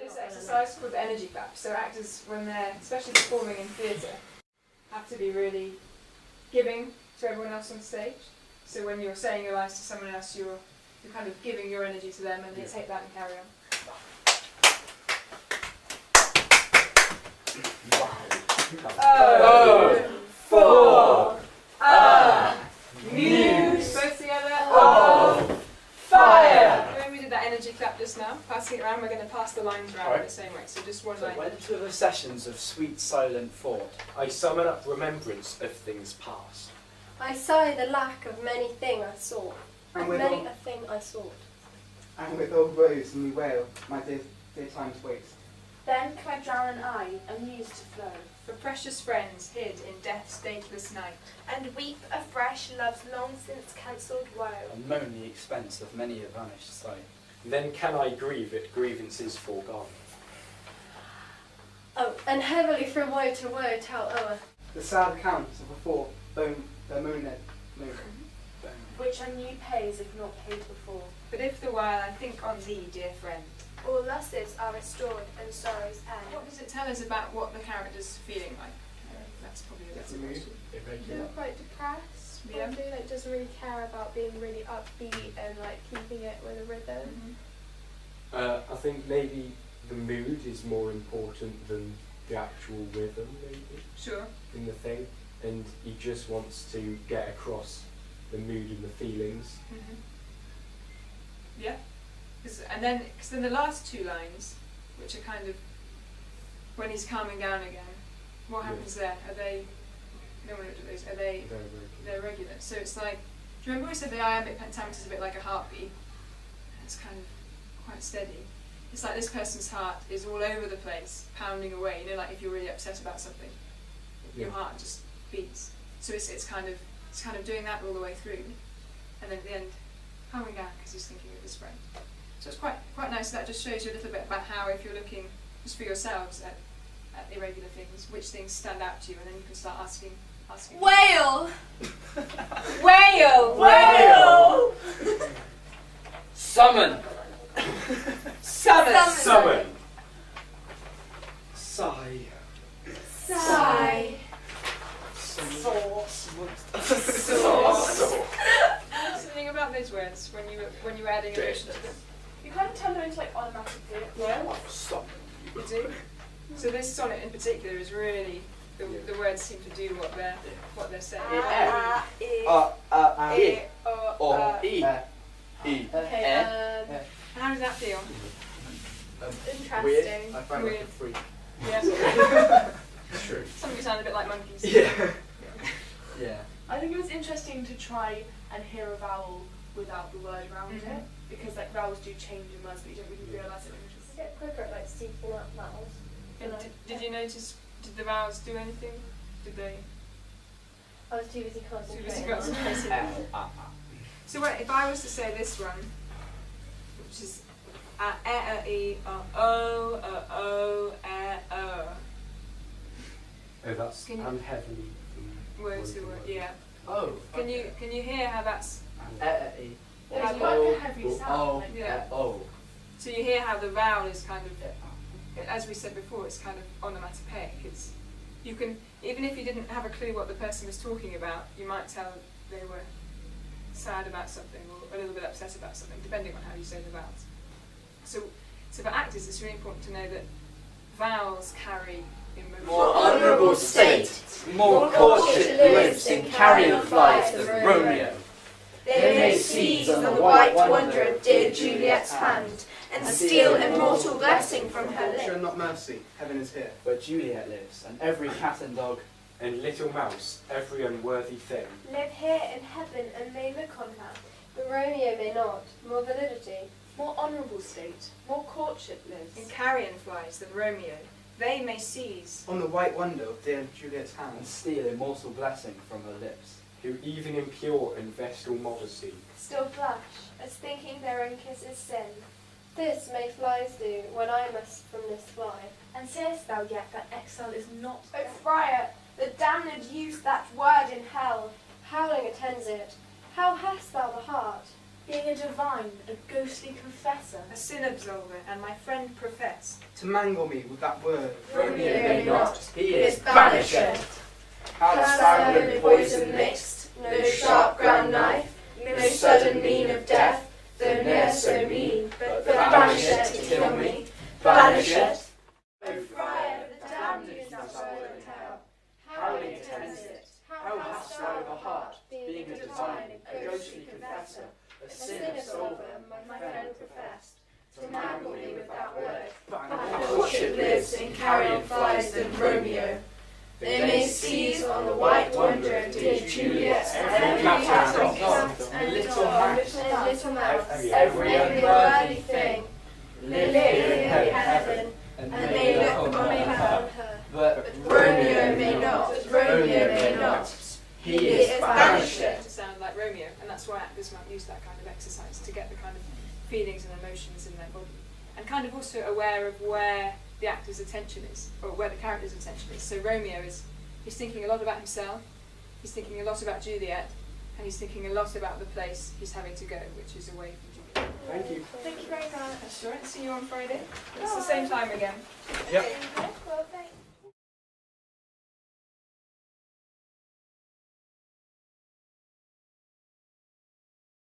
this exercise called the energy clap. So actors, when they're especially performing in theatre, have to be really giving to everyone else on stage. So when you're saying your lines to someone else, you're kind of giving your energy to them, and they take that and carry on. Muse. Both together. Fire. When we did that energy clap just now, passing it around, we're going to pass the lines around in the same way. So just one line. Went to the sessions of sweet silent thought. I summon up remembrance of things past. I sigh the lack of many thing I sought, and many a thing I sought. And with old rose and we wail, my dear time's waste. Then can I drown an eye, a muse to flow, For precious friends hid in death's dateless night, and weep afresh love's long since cancelled woe, And moan the expense of many a vanished sight. Then can I grieve at grievances foregone. Oh, and heavily from woe to woe tell o'er. The sad accounts of before, their mooned. which on you pays if not paid before. but if the while I think on thee, dear friend. All losses are restored and sorrows end. What does it tell us about what the character's feeling like? That's probably a better question. Feel quite depressed. Yeah. Probably like doesn't really care about being really upbeat and like keeping it with a rhythm. I think maybe the mood is more important than the actual rhythm, maybe, Sure. in the thing. And he just wants to get across the mood and the feelings. Yeah. Because then the last two lines, which are kind of when he's calming down again, what happens there? Are they? No one looked at those. Are they? They're regular. So it's like, do you remember we said the iambic pentameter is a bit like a heartbeat? It's kind of quite steady. It's like this person's heart is all over the place, pounding away. You know, like if you're really upset about something, your heart just beats. So it's kind of doing that all the way through, and then at the end, calming down because he's thinking of his friend. So it's quite nice. That just shows you a little bit about how, if you're looking just for yourselves at irregular things, which things stand out to you, and then you can start asking. Whale! Whale! Whale! Summon! Summon! Summon! Sigh. Sigh. Something about those words when you were adding emotion to them. You kind of turn them into like automatically. Yeah. Stop. You do. So this sonnet in particular is really the words seem to do what they're saying. Okay, How does that feel? Interesting. Weird. I find like a Weird. freak. Yeah. True. Some of you sound a bit like monkeys. Yeah. Yeah. I think it was interesting to try and hear a vowel without the word around it, because like vowels do change in words, but you don't really realise it when you're just. get quicker at like seeking out vowels. And did you notice? Did the vowels do anything? Did they? I was too busy concentrating. concentrating. So if I was to say this one, which is e o o. Oh, that's Can you- and heavily. Word to word, yeah. Oh. Can you hear how that's? It's like a heavy sound. Like, Yeah. Oh. So you hear how the vowel is kind of, as we said before, it's kind of onomatopoeic. It's, you can, even if you didn't have a clue what the person was talking about, you might tell they were sad about something or a little bit upset about something, depending on how you say the vowels. So for actors, it's really important to know that vowels carry emotion. More honourable state, more courtship lives in carrion flies than Romeo. They may seize on the white wonder of dear Juliet's hand, and steal immortal blessing from her Culture lips. and not mercy, heaven is here. Where Juliet lives, and every cat and dog. And little mouse, every unworthy thing. Live here in heaven and may look on her. But Romeo may not. More validity. More honourable state, more courtship lives. In carrion flies than Romeo, they may seize. On the white wonder of dear Juliet's hand. And steal immortal blessing from her lips. Who even in pure and vestal modesty. Still blush, as thinking their own kiss is sin. This may flies do, when I must from this fly. And sayest thou yet that exile is not? O friar, the damned use that word in hell. Howling attends it. How hast thou the heart? Being a divine, a ghostly confessor. A sin absolver, and my friend profess. To mangle me with that word. Romeo may not, he is banished. Hast thou no poison mixed, no sharp ground knife, no sudden mean of death, though ne'er so mean, but banished to kill me, banished. O friar, the damned is not soul and hell, how intends it, how hast thou the heart, being a divine, a ghostly confessor, a sin absolver, my friend professed, to mangle me with that word, and courtship lives in carrion flies than Romeo. They may seize on the white wonder, dear Juliet, every cat and little mouse, every unworthy thing, live in heaven, and they look upon her. But Romeo may not, Romeo may not. He is banished. To sound like Romeo, and that's why actors might use that kind of exercise to get the kind of feelings and emotions in their body, and kind of also aware of where the actor's attention is, or where the character's attention is. So Romeo he's thinking a lot about himself, he's thinking a lot about Juliet, and he's thinking a lot about the place he's having to go, which is away from Juliet. Thank you. Thank you very much. That's all right. See you on Friday. It's the same time again. Yep.